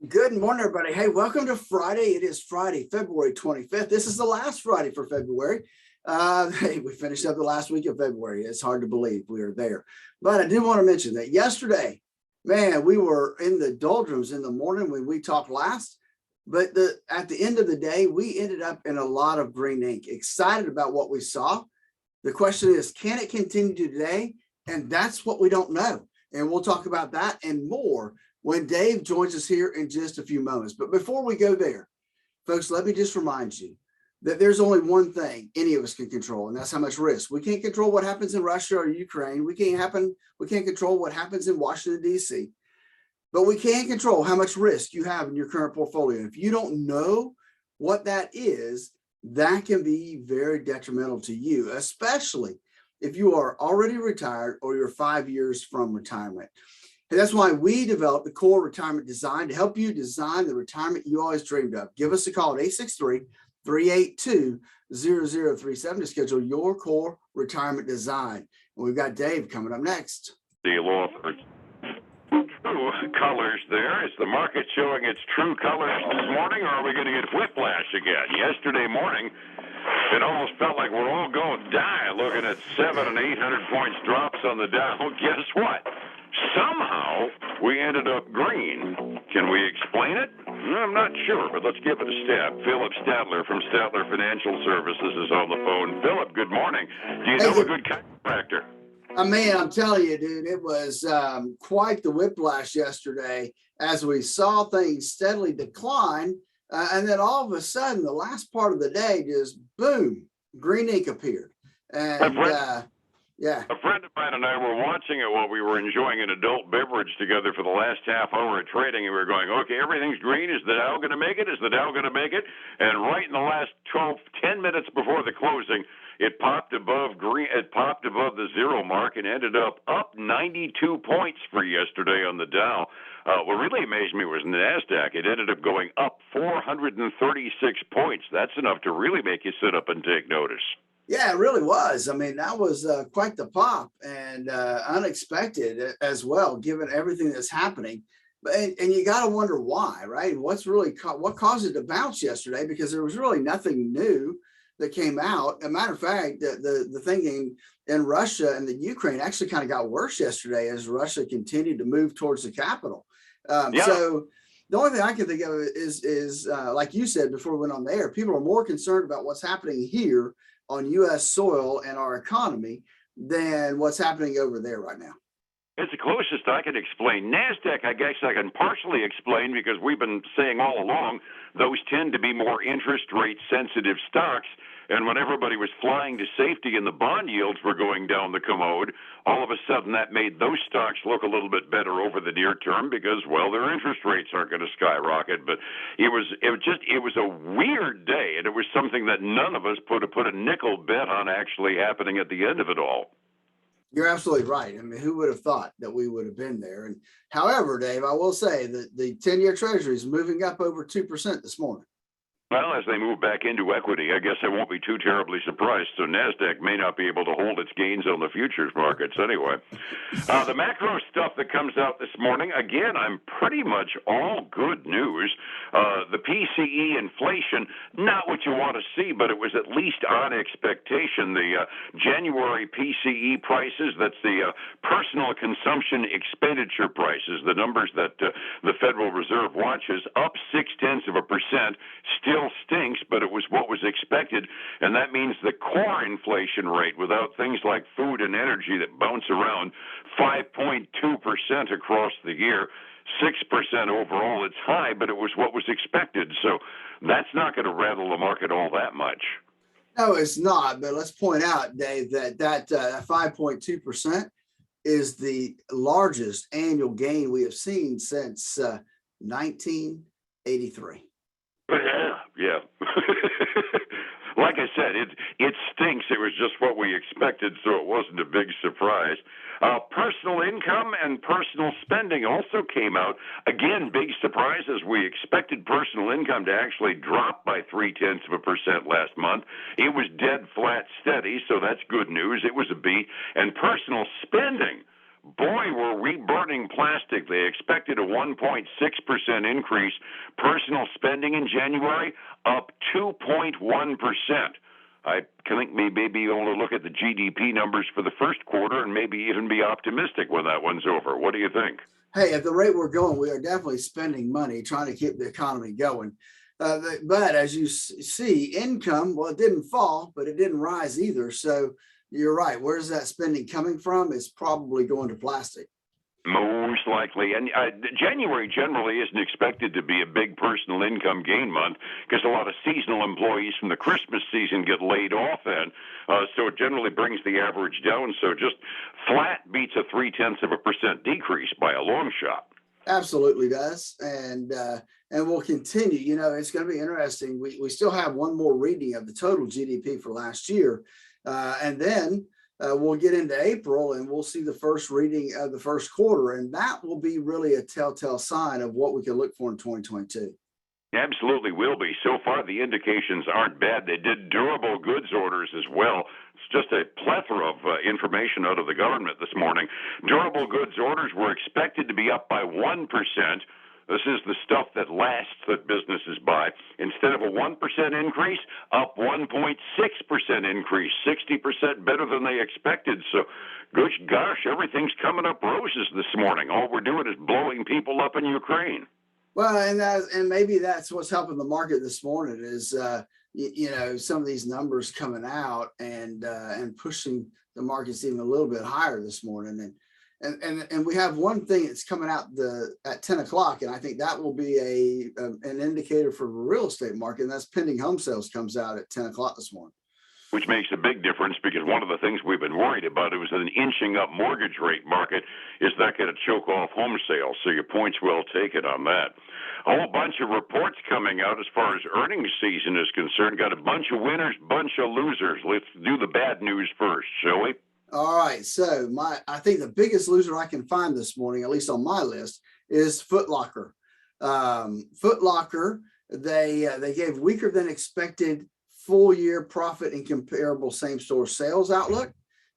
Good morning, everybody. Hey, welcome to Friday. It is Friday, February 25th. This is the last Friday for February. Hey, we finished up the last week of February. It's hard to believe we are there. But I did want to mention that yesterday, man, we were in the doldrums in the morning when we talked last. But at the end of the day, we ended up in a lot of green ink, excited about what we saw. The question is, can it continue today? And that's what we don't know. And we'll talk about that and more when Dave joins us here in just a few moments. But before we go there, folks, let me just remind you that there's only one thing any of us can control, and that's how much risk. We can't control what happens in Russia or Ukraine. We can't control what happens in Washington, D.C., but we can control how much risk you have in your current portfolio. If you don't know what that is, that can be very detrimental to you, especially if you are already retired or you're 5 years from retirement. And that's why we developed the Core Retirement Design to help you design the retirement you always dreamed of. Give us a call at 863-382-0037 to schedule your Core Retirement Design. And we've got Dave coming up next. The law for true colors there. Is the market showing its true colors this morning, or are we going to get whiplash again? Yesterday morning, it almost felt like we're all going to die looking at 700 and 800 points drops on the Dow. Guess what? Somehow, we ended up green. Can we explain it? I'm not sure, but let's give it a stab. Phillip Statler from Statler Financial Services is on the phone. Phillip, good morning. Do you know a good chiropractor? Man, I'm telling you, dude, it was quite the whiplash yesterday as we saw things steadily decline. And then all of a sudden, the last part of the day, just boom, green ink appeared. And yeah. A friend of mine and I were watching it while we were enjoying an adult beverage together for the last half hour of trading, and we were going, okay, everything's green. Is the Dow going to make it? Is the Dow going to make it? And right in the last 10 minutes before the closing, it popped above green. It popped above the zero mark and ended up 92 points for yesterday on the Dow. What really amazed me was NASDAQ. It ended up going up 436 points. That's enough to really make you sit up and take notice. Yeah, it really was. I mean, that was quite the pop and unexpected as well, given everything that's happening. And you got to wonder why, right? What caused it to bounce yesterday? Because there was really nothing new that came out. As a matter of fact, the thing in Russia and the Ukraine actually kind of got worse yesterday as Russia continued to move towards the capital. So the only thing I can think of is like you said before we went on the air, people are more concerned about what's happening here on U.S. soil and our economy than what's happening over there right now. It's the closest I can explain. NASDAQ, I guess I can partially explain because we've been saying all along those tend to be more interest rate sensitive stocks. And when everybody was flying to safety and the bond yields were going down the commode, all of a sudden that made those stocks look a little bit better over the near term because, well, their interest rates aren't going to skyrocket. But it was a weird day, and it was something that none of us put a nickel bet on actually happening at the end of it all. You're absolutely right. I mean, who would have thought that we would have been there? And however, Dave, I will say that the 10-year Treasury is moving up over 2% this morning. Well, as they move back into equity, I guess I won't be too terribly surprised. So NASDAQ may not be able to hold its gains on the futures markets anyway. The macro stuff that comes out this morning, again, I'm pretty much all good news. The PCE inflation, not what you want to see, but it was at least on expectation. The January PCE prices, that's the personal consumption expenditure prices, the numbers that the Federal Reserve watches, up 0.6%, still stinks, but it was what was expected, and that means the core inflation rate, without things like food and energy that bounce around, 5.2% across the year, 6% overall. It's high, but it was what was expected, so that's not going to rattle the market all that much. No, it's not, but let's point out, Dave, that 5.2% is the largest annual gain we have seen since 1983. Yeah. Like I said, it stinks. It was just what we expected, so it wasn't a big surprise. Personal income and personal spending also came out. Again, big surprises. We expected personal income to actually drop by 0.3% last month. It was dead flat steady, so that's good news. It was a beat. And personal spending, boy, were we burning plastic. They expected a 1.6% increase. Personal spending in January up 2.1%. I think we may be able to look at the GDP numbers for the first quarter and maybe even be optimistic when that one's over. What do you think? Hey, at the rate we're going, we are definitely spending money trying to keep the economy going. But as you see, income, well, it didn't fall, but it didn't rise either. So you're right. Where's that spending coming from? It's probably going to plastic. Most likely. And January generally isn't expected to be a big personal income gain month because a lot of seasonal employees from the Christmas season get laid off then. So it generally brings the average down. So just flat beats a 0.3% decrease by a long shot. Absolutely does. And we'll continue. You know, it's going to be interesting. We still have one more reading of the total GDP for last year. And then we'll get into April and we'll see the first reading of the first quarter. And that will be really a telltale sign of what we can look for in 2022. Absolutely will be. So far, the indications aren't bad. They did durable goods orders as well. It's just a plethora of information out of the government this morning. Durable goods orders were expected to be up by 1%. This is the stuff that lasts that businesses buy. Instead of a 1% increase, up 1.6% increase, 60% better than they expected. So, gosh, everything's coming up roses this morning. All we're doing is blowing people up in Ukraine. Well, and maybe that's what's helping the market this morning is you know, some of these numbers coming out and pushing the markets even a little bit higher this morning. And we have one thing that's coming out at 10 o'clock, and I think that will be an indicator for the real estate market, and that's pending home sales comes out at 10 o'clock this morning. Which makes a big difference because one of the things we've been worried about is an inching up mortgage rate market. Is that going to choke off home sales? So your point's well taken on that. A whole bunch of reports coming out as far as earnings season is concerned. Got a bunch of winners, bunch of losers. Let's do the bad news first, shall we? All right. So I think the biggest loser I can find this morning, at least on my list, is Foot Locker. Foot Locker, they gave weaker than expected full year profit and comparable same store sales outlook.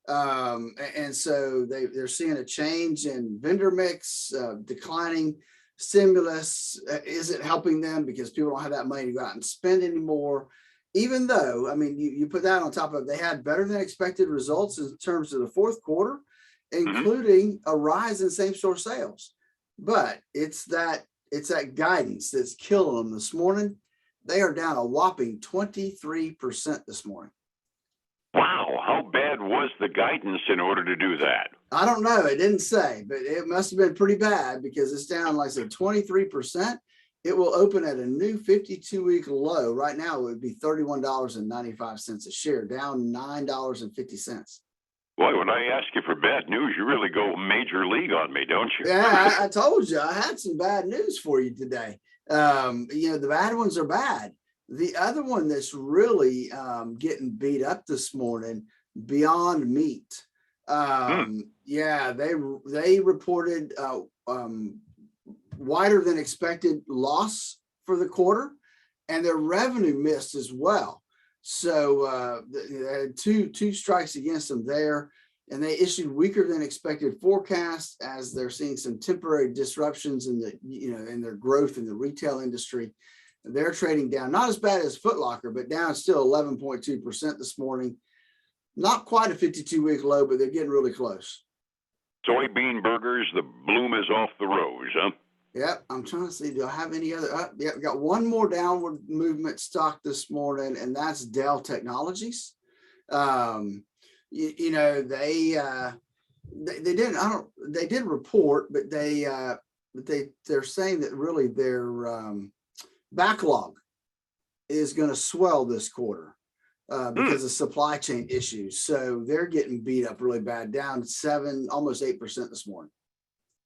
And so they're seeing a change in vendor mix, declining stimulus isn't helping them because people don't have that money to go out and spend anymore. Even though, I mean, you put that on top of, they had better than expected results in terms of the fourth quarter, including a rise in same store sales. But it's that guidance that's killing them this morning. They are down a whopping 23% this morning. Wow. How bad was the guidance in order to do that? I don't know. It didn't say, but it must have been pretty bad because it's down, like I said, 23%. It will open at a new 52-week low. Right now, it would be $31.95 a share, down $9.50. Boy, when I ask you for bad news, you really go major league on me, don't you? Yeah, I told you I had some bad news for you today. You know, the bad ones are bad. The other one that's really getting beat up this morning, Beyond Meat. Yeah, they reported wider than expected loss for the quarter, and their revenue missed as well. So they had two strikes against them there, and they issued weaker than expected forecasts as they're seeing some temporary disruptions in in their growth in the retail industry. They're trading down, not as bad as Foot Locker, but down still 11.2% this morning. Not quite a 52-week low, but they're getting really close. Soybean burgers, the bloom is off the rose, huh? Yep, I'm trying to see, do I have any other? Yeah, we got one more downward movement stock this morning, and that's Dell Technologies. They didn't. They did report, but they're saying that really their backlog is going to swell this quarter because of supply chain issues. So they're getting beat up really bad, down 7, almost 8% this morning.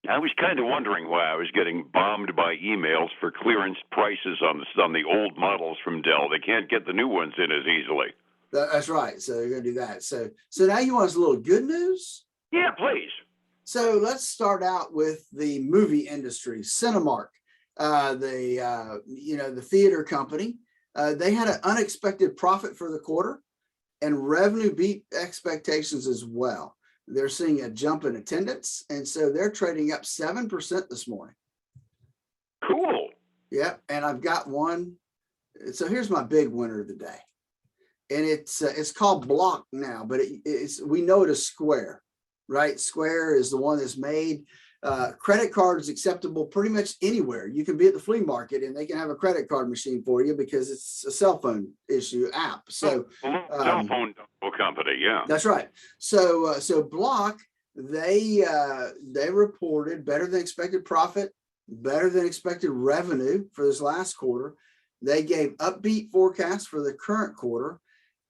I was kind of wondering why I was getting bombed by emails for clearance prices on the old models from Dell. They can't get the new ones in as easily. That's right. So they're going to do that. So now you want us a little good news? Yeah, please. So let's start out with the movie industry. Cinemark, the theater company, they had an unexpected profit for the quarter, and revenue beat expectations as well. They're seeing a jump in attendance, and so they're trading up 7% this morning. Cool. Yep, and I've got one. So here's my big winner of the day, and it's called Block now, but we know it as Square, right? Square is the one that's made credit cards acceptable pretty much anywhere. You can be at the flea market and they can have a credit card machine for you because it's a cell phone issue app. So cell phone company, yeah, that's right. So Block, they reported better than expected profit, better than expected revenue for this last quarter. They gave upbeat forecasts for the current quarter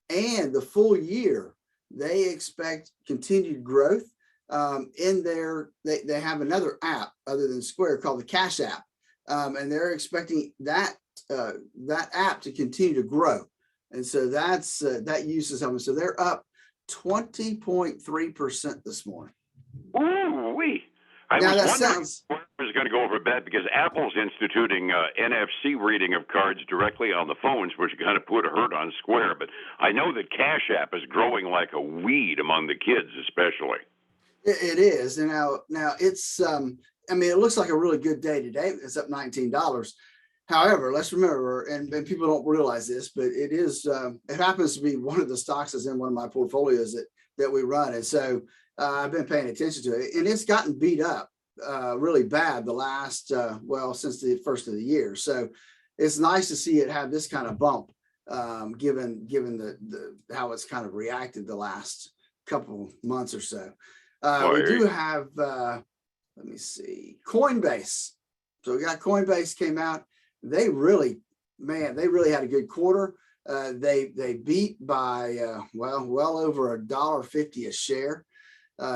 and the full year. They expect continued growth. They have another app other than Square called the Cash App, and they're expecting that app to continue to grow, and so that uses them. So they're up 20.3% this morning. Ooh wee! I was wondering where it was going to go over bad because Apple's instituting NFC reading of cards directly on the phones, which kind of put a hurt on Square. But I know that Cash App is growing like a weed among the kids, especially. It is. And now it's, it looks like a really good day today. It's up $19. However, let's remember, and people don't realize this, but it is, it happens to be one of the stocks that's in one of my portfolios that we run. And so I've been paying attention to it, and it's gotten beat up really bad the last, since the first of the year. So it's nice to see it have this kind of bump, given the how it's kind of reacted the last couple months or so. We do have, let me see, Coinbase. So we got Coinbase came out. They really had a good quarter. They beat by, well over $1.50 a share.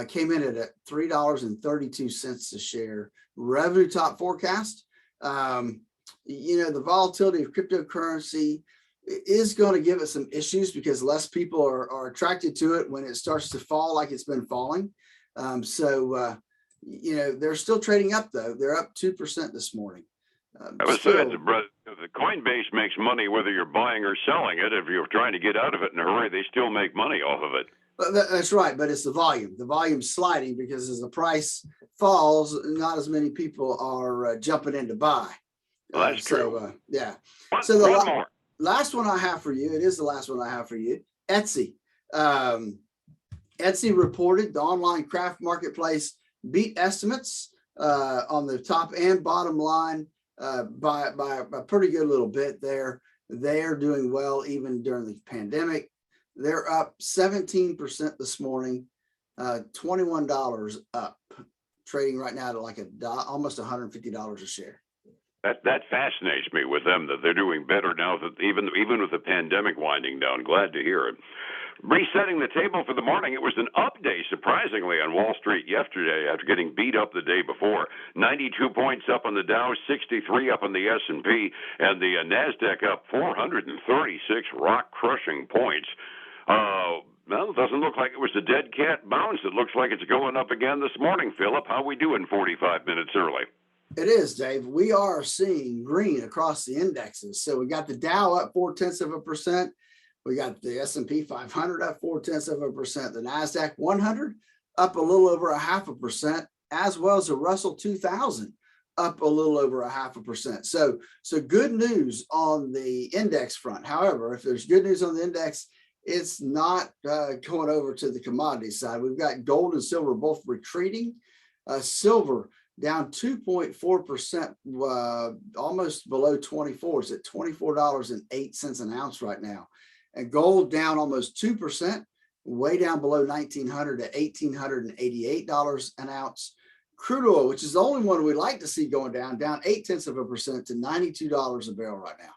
Came in at $3.32 a share. Revenue top forecast. The volatility of cryptocurrency is going to give it some issues because less people are attracted to it when it starts to fall like it's been falling. They're still trading up though. They're up 2% this morning. The Coinbase makes money whether you're buying or selling it. If you're trying to get out of it in a hurry, they still make money off of it. That's right, but it's the volume. The volume's sliding because as the price falls, not as many people are jumping in to buy. Well, that's true. Yeah. So the last one I have for you, it is the last one I have for you, Etsy. Etsy reported the online craft marketplace beat estimates on the top and bottom line by a pretty good little bit there. They're doing well even during the pandemic. They're up 17% this morning, $21 up, trading right now to like almost $150 a share. That fascinates me with them that they're doing better now that even with the pandemic winding down. Glad to hear it. Resetting the table for the morning, it was an up day, surprisingly, on Wall Street yesterday after getting beat up the day before. 92 points up on the Dow, 63 up on the S&P, and the NASDAQ up 436 rock-crushing points. Well, it doesn't look like it was a dead cat bounce. It looks like it's going up again this morning, Phillip. How we doing 45 minutes early? It is, Dave. We are seeing green across the indexes. So we got the Dow up 0.4%. We got the S&P 500 up 0.4%. The NASDAQ 100 up a little over 0.5%, as well as the Russell 2000 up a little over 0.5%. So good news on the index front. However, if there's good news on the index, it's not going over to the commodity side. We've got gold and silver both retreating. Silver down 2.4%, almost below 24. It's at $24.08 an ounce right now. And gold down almost 2%, way down below $1,900 to $1,888 an ounce. Crude oil, which is the only one we like to see going down 0.8% to $92 a barrel right now.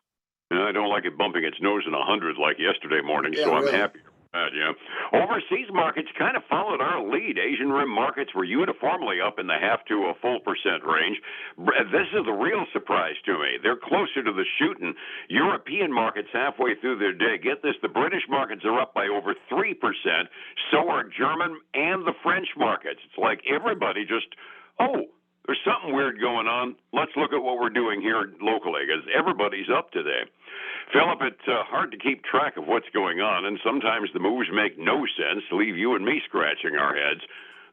I don't like it bumping its nose in 100 like yesterday morning, so I'm happy. Yeah. Overseas markets kind of followed our lead. Asian rim markets were uniformly up in the 0.5% to a full percent range. This is the real surprise to me. They're closer to the shooting. European markets halfway through their day. Get this, the British markets are up by over 3%. So are German and the French markets. It's like everybody just, There's something weird going on. Let's look at what we're doing here locally, because everybody's up today. Phillip, it's hard to keep track of what's going on, and sometimes the moves make no sense, leave you and me scratching our heads.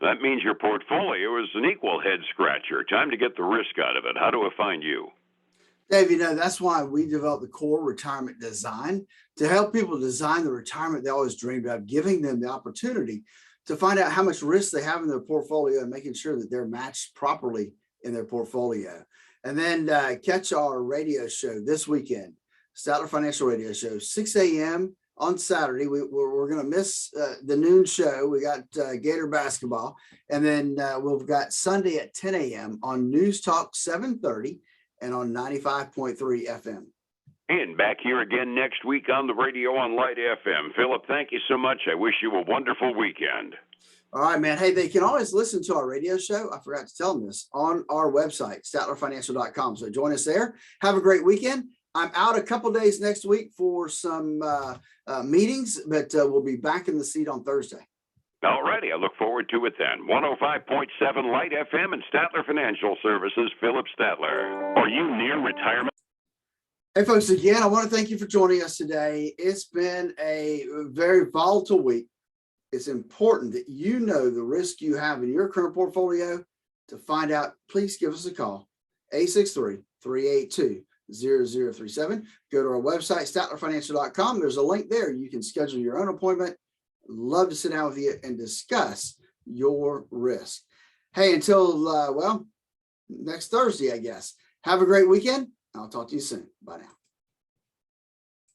That means your portfolio is an equal head scratcher. Time to get the risk out of it. How do I find you? Dave, that's why we developed the core retirement design to help people design the retirement they always dreamed of, giving them the opportunity to find out how much risk they have in their portfolio and making sure that they're matched properly in their portfolio. And then catch our radio show this weekend, Statler Financial Radio Show, 6 a.m. on Saturday. We're going to miss the noon show. We got Gator basketball. And then we've got Sunday at 10 a.m. on News Talk 730 and on 95.3 FM. And back here again next week on the radio on Light FM. Phillip, thank you so much. I wish you a wonderful weekend. All right, man. Hey, they can always listen to our radio show. I forgot to tell them this on our website, statlerfinancial.com. So join us there. Have a great weekend. I'm out a couple days next week for some meetings, but we'll be back in the seat on Thursday. All righty. I look forward to it then. 105.7 Light FM and Statler Financial Services, Phillip Statler. Are you near retirement? Hey, folks, again, I want to thank you for joining us today. It's been a very volatile week. It's important that you know the risk you have in your current portfolio. To find out, please give us a call, 863-382-0037. Go to our website, statlerfinancial.com. There's a link there. You can schedule your own appointment. Love to sit down with you and discuss your risk. Hey, until, next Thursday, I guess. Have a great weekend. I'll talk to you soon. Bye now.